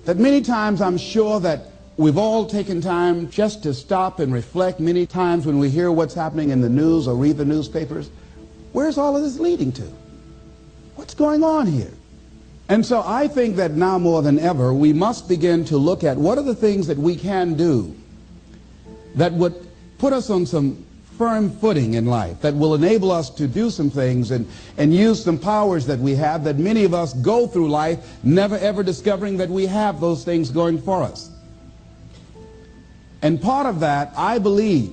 that many times I'm sure that we've all taken time just to stop and reflect many times when we hear what's happening in the news or read the newspapers. Where's all of this leading to? What's going on here? And so I think that now more than ever, we must begin to look at what are the things that we can do that would put us on some firm footing in life, that will enable us to do some things and use some powers that we have, that many of us go through life never ever discovering that we have those things going for us. And part of that, I believe,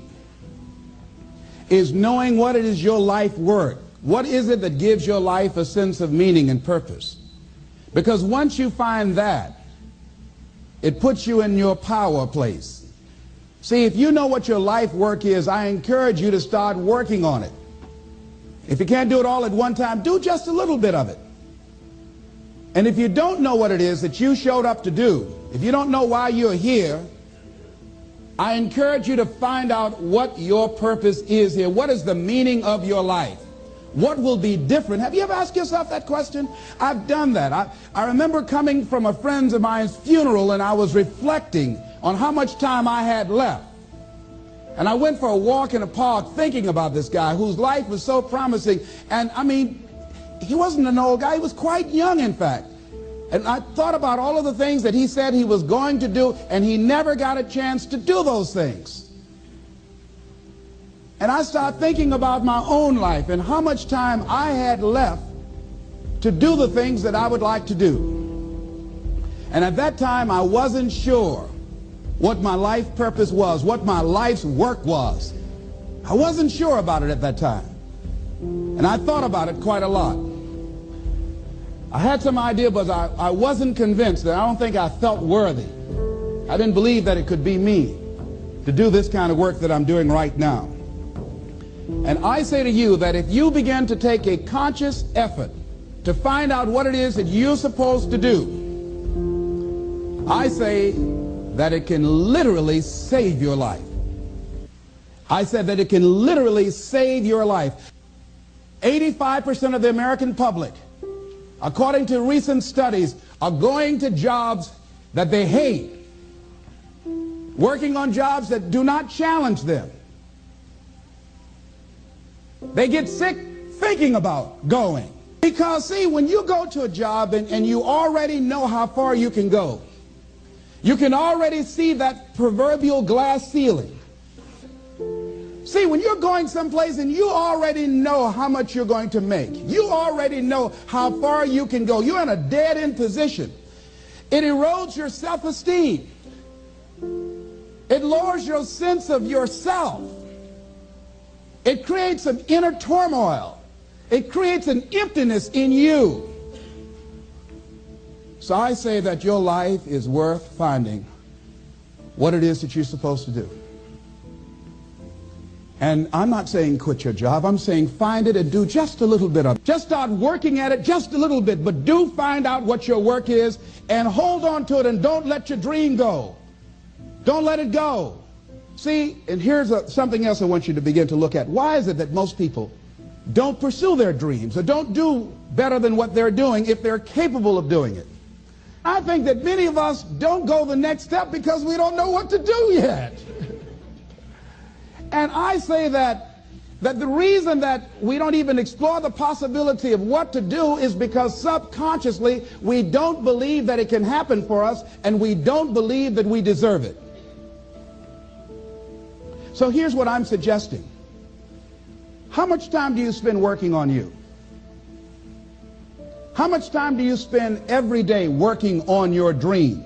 is knowing what it is your life worth. What is it that gives your life a sense of meaning and purpose? Because once you find that, it puts you in your power place. See, if you know what your life work is, I encourage you to start working on it. If you can't do it all at one time, do just a little bit of it. And if you don't know what it is that you showed up to do, if you don't know why you're here, I encourage you to find out what your purpose is here. What is the meaning of your life? What will be different? Have you ever asked yourself that question? I've done that. I remember coming from a friend of mine's funeral, and I was reflecting on how much time I had left. And I went for a walk in a park thinking about this guy whose life was so promising. And I mean, he wasn't an old guy. He was quite young, in fact. And I thought about all of the things that he said he was going to do, and he never got a chance to do those things. And I started thinking about my own life and how much time I had left to do the things that I would like to do. And at that time, I wasn't sure what my life purpose was, what my life's work was. I wasn't sure about it at that time. And I thought about it quite a lot. I had some idea, but I wasn't convinced. That I don't think I felt worthy. I didn't believe that it could be me to do this kind of work that I'm doing right now. And I say to you that if you begin to take a conscious effort to find out what it is that you're supposed to do, I say that it can literally save your life. I said that it can literally save your life. 85% of the American public, according to recent studies, are going to jobs that they hate, working on jobs that do not challenge them. They get sick thinking about going. Because, see, when you go to a job and you already know how far you can go, you can already see that proverbial glass ceiling. See, when you're going someplace and you already know how much you're going to make, you already know how far you can go, you're in a dead-end position. It erodes your self-esteem. It lowers your sense of yourself. It creates some inner turmoil. It creates an emptiness in you. So I say that your life is worth finding what it is that you're supposed to do. And I'm not saying quit your job. I'm saying find it and do just a little bit of it. Just start working at it just a little bit, but do find out what your work is and hold on to it, and don't let your dream go. Don't let it go. See, and here's something else I want you to begin to look at. Why is it that most people don't pursue their dreams or don't do better than what they're doing if they're capable of doing it? I think that many of us don't go the next step because we don't know what to do yet. And I say that the reason that we don't even explore the possibility of what to do is because subconsciously we don't believe that it can happen for us, and we don't believe that we deserve it. So here's what I'm suggesting. How much time do you spend working on you? How much time do you spend every day working on your dream?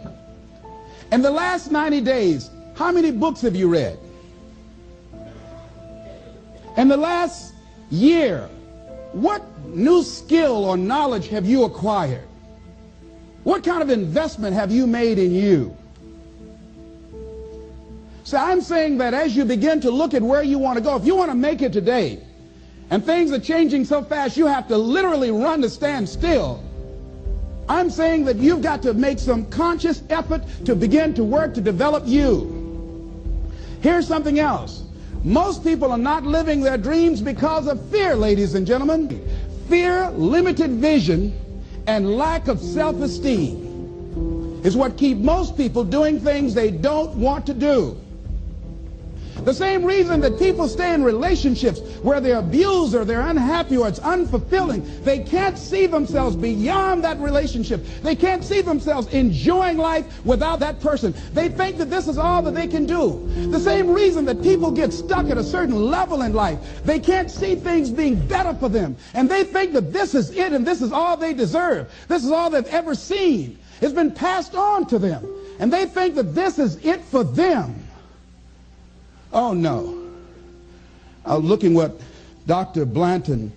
In the last 90 days, how many books have you read? In the last year, what new skill or knowledge have you acquired? What kind of investment have you made in you? So I'm saying that as you begin to look at where you want to go, if you want to make it today, and things are changing so fast you have to literally run to stand still, I'm saying that you've got to make some conscious effort to begin to work to develop you. Here's something else. Most people are not living their dreams because of fear, ladies and gentlemen. Fear, limited vision, and lack of self-esteem. is what keeps most people doing things they don't want to do. The same reason that people stay in relationships where they're abused or they're unhappy or it's unfulfilling, they can't see themselves beyond that relationship. They can't see themselves enjoying life without that person. They think that this is all that they can do. The same reason that people get stuck at a certain level in life, they can't see things being better for them. And they think that this is it and this is all they deserve. This is all they've ever seen. It's been passed on to them. And they think that this is it for them. Oh, no. I was looking what Dr. Blanton,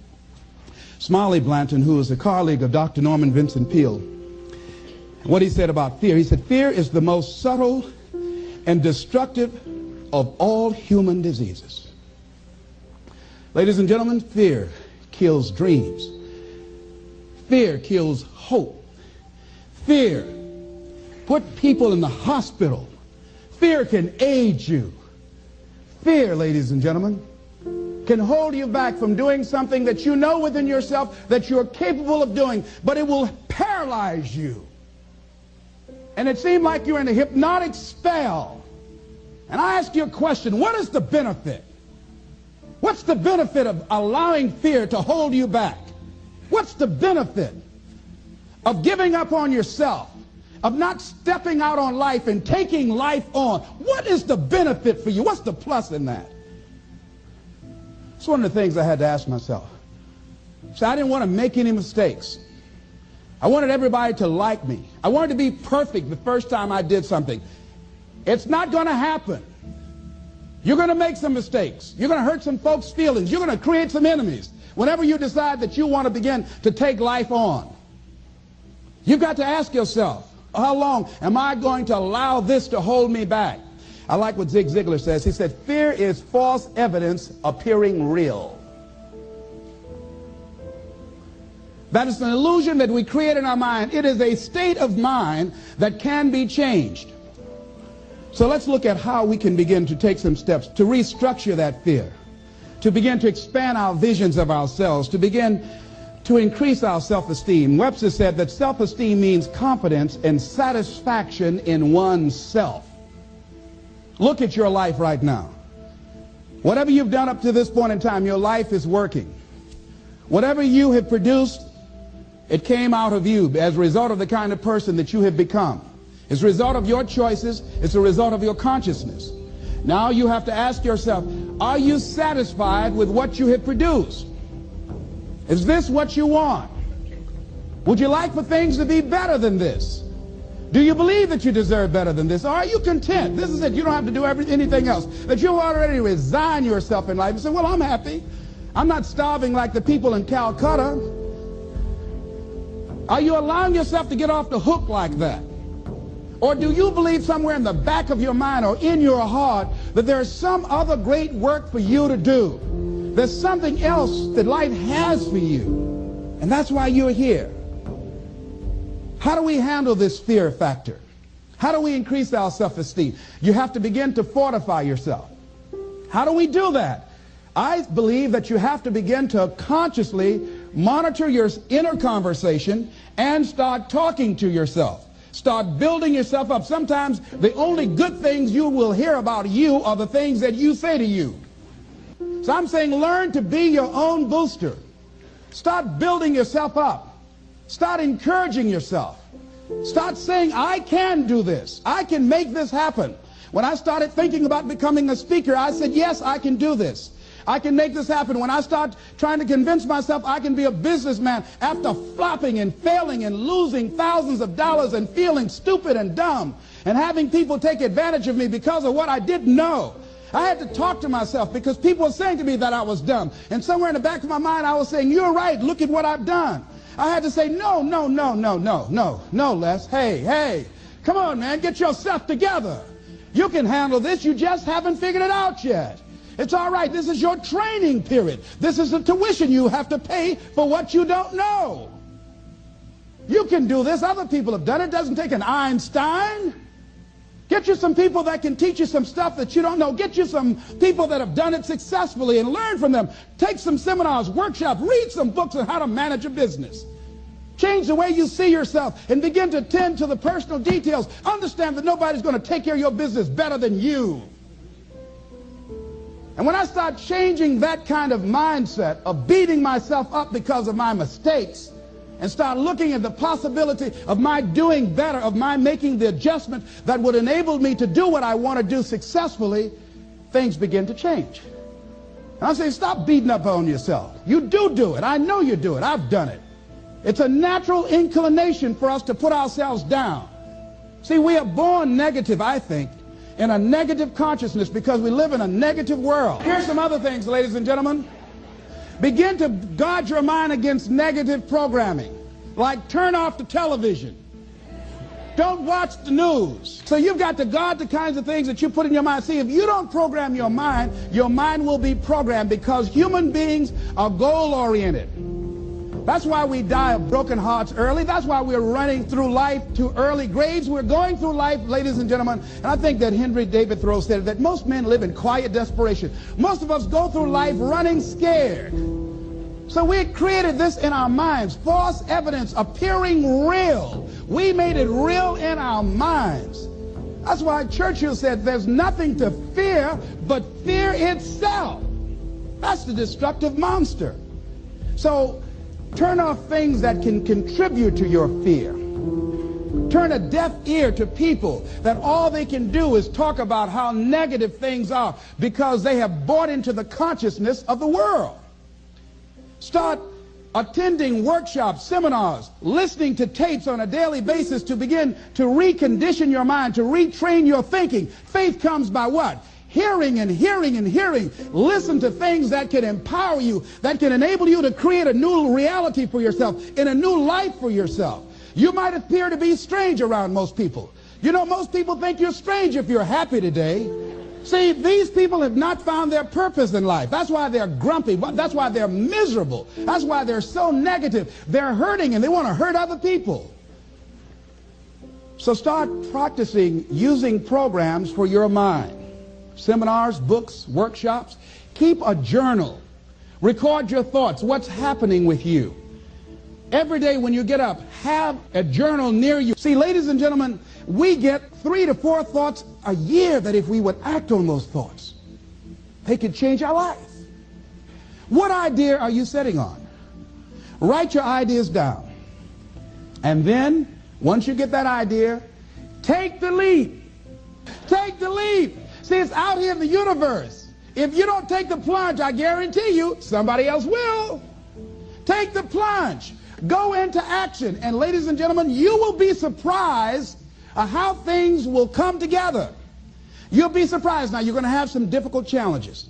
Smiley Blanton, who is a colleague of Dr. Norman Vincent Peale, what he said about fear. He said, fear is the most subtle and destructive of all human diseases. Ladies and gentlemen, fear kills dreams. Fear kills hope. Fear put people in the hospital. Fear can age you. Fear, ladies and gentlemen, can hold you back from doing something that you know within yourself that you're capable of doing, but it will paralyze you. And it seems like you're in a hypnotic spell. And I ask you a question, what is the benefit? What's the benefit of allowing fear to hold you back? What's the benefit of giving up on yourself? Of not stepping out on life and taking life on? What is the benefit for you? What's the plus in that? It's one of the things I had to ask myself. So I didn't want to make any mistakes. I wanted everybody to like me. I wanted to be perfect the first time I did something. It's not going to happen. You're going to make some mistakes. You're going to hurt some folks' feelings. You're going to create some enemies whenever you decide that you want to begin to take life on. You've got to ask yourself, how long am I going to allow this to hold me back? I like what Zig Ziglar says. He said, fear is false evidence appearing real. That is an illusion that we create in our mind. It is a state of mind that can be changed. So let's look at how we can begin to take some steps to restructure that fear, to begin to expand our visions of ourselves, to begin to increase our self-esteem. Webster said that self-esteem means confidence and satisfaction in oneself. Look at your life right now. Whatever you've done up to this point in time, your life is working. Whatever you have produced, it came out of you as a result of the kind of person that you have become. It's a result of your choices. It's a result of your consciousness. Now you have to ask yourself, are you satisfied with what you have produced? Is this what you want? Would you like for things to be better than this? Do you believe that you deserve better than this? Or are you content? This is it. You don't have to do anything else. That you'll already resign yourself in life and say, well, I'm happy. I'm not starving like the people in Calcutta. Are you allowing yourself to get off the hook like that? Or do you believe somewhere in the back of your mind or in your heart that there's some other great work for you to do? There's something else that life has for you. And that's why you're here. How do we handle this fear factor? How do we increase our self-esteem? You have to begin to fortify yourself. How do we do that? I believe that you have to begin to consciously monitor your inner conversation and start talking to yourself. Start building yourself up. Sometimes the only good things you will hear about you are the things that you say to you. So I'm saying learn to be your own booster. Start building yourself up. Start encouraging yourself. Start saying, I can do this. I can make this happen. When I started thinking about becoming a speaker, I said, yes, I can do this. I can make this happen. When I start trying to convince myself I can be a businessman after flopping and failing and losing thousands of dollars and feeling stupid and dumb and having people take advantage of me because of what I didn't know, I had to talk to myself because people were saying to me that I was dumb. And somewhere in the back of my mind, I was saying, you're right. Look at what I've done. I had to say, no, Les. Hey, come on, man. Get yourself together. You can handle this. You just haven't figured it out yet. It's all right. This is your training period. This is the tuition you have to pay for what you don't know. You can do this. Other people have done it. It doesn't take an Einstein. Get you some people that can teach you some stuff that you don't know. Get you some people that have done it successfully and learn from them. Take some seminars, workshops, read some books on how to manage a business. Change the way you see yourself and begin to tend to the personal details. Understand that nobody's going to take care of your business better than you. And when I start changing that kind of mindset of beating myself up because of my mistakes and start looking at the possibility of my doing better, of my making the adjustment that would enable me to do what I want to do successfully, things begin to change. And I say, stop beating up on yourself. You do it. I know you do it. I've done it. It's a natural inclination for us to put ourselves down. See, we are born negative, I think, in a negative consciousness because we live in a negative world. Here's some other things, ladies and gentlemen. Begin to guard your mind against negative programming, like turn off the television. Don't watch the news. So you've got to guard the kinds of things that you put in your mind. See, if you don't program your mind will be programmed, because human beings are goal-oriented. That's why we die of broken hearts early. That's why we're running through life to early graves. We're going through life, ladies and gentlemen, and I think that Henry David Thoreau said that most men live in quiet desperation. Most of us go through life running scared. So we created this in our minds, false evidence appearing real. We made it real in our minds. That's why Churchill said there's nothing to fear but fear itself. That's the destructive monster. So turn off things that can contribute to your fear. Turn a deaf ear to people that all they can do is talk about how negative things are because they have bought into the consciousness of the world. Start attending workshops, seminars, listening to tapes on a daily basis to begin to recondition your mind, to retrain your thinking. Faith comes by what? Hearing and hearing and hearing. Listen to things that can empower you, that can enable you to create a new reality for yourself, in a new life for yourself. You might appear to be strange around most people. You know, most people think you're strange if you're happy today. See, these people have not found their purpose in life. That's why they're grumpy. That's why they're miserable. That's why they're so negative. They're hurting and they want to hurt other people. So start practicing using programs for your mind. Seminars, books, workshops. Keep a journal. Record your thoughts. What's happening with you? Every day when you get up, have a journal near you. See, ladies and gentlemen, we get 3 to 4 thoughts a year that if we would act on those thoughts, they could change our life. What idea are you sitting on? Write your ideas down. And then, once you get that idea, take the leap. Take the leap. See, it's out here in the universe. If you don't take the plunge, I guarantee you, somebody else will. Take the plunge. Go into action. And ladies and gentlemen, you will be surprised how things will come together. You'll be surprised. Now, you're going to have some difficult challenges.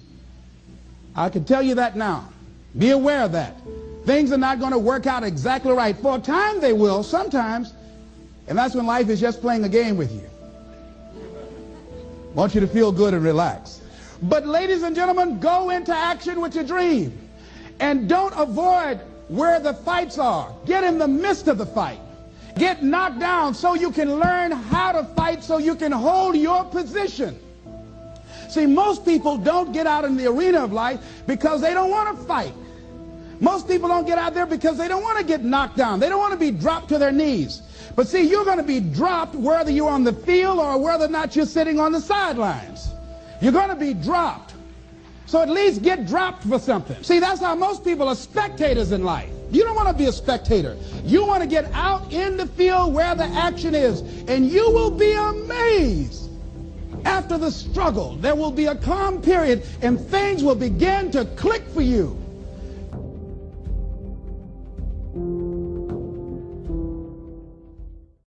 I can tell you that now. Be aware of that. Things are not going to work out exactly right. For a time they will, sometimes. And that's when life is just playing a game with you. Want you to feel good and relax. But ladies and gentlemen, go into action with your dream. And don't avoid where the fights are. Get in the midst of the fight. Get knocked down so you can learn how to fight, so you can hold your position. See, most people don't get out in the arena of life because they don't want to fight. Most people don't get out there because they don't want to get knocked down. They don't want to be dropped to their knees. But see, you're going to be dropped whether you're on the field or whether or not you're sitting on the sidelines. You're going to be dropped. So at least get dropped for something. See, that's how most people are spectators in life. You don't want to be a spectator. You want to get out in the field where the action is. And you will be amazed. After the struggle, there will be a calm period and things will begin to click for you.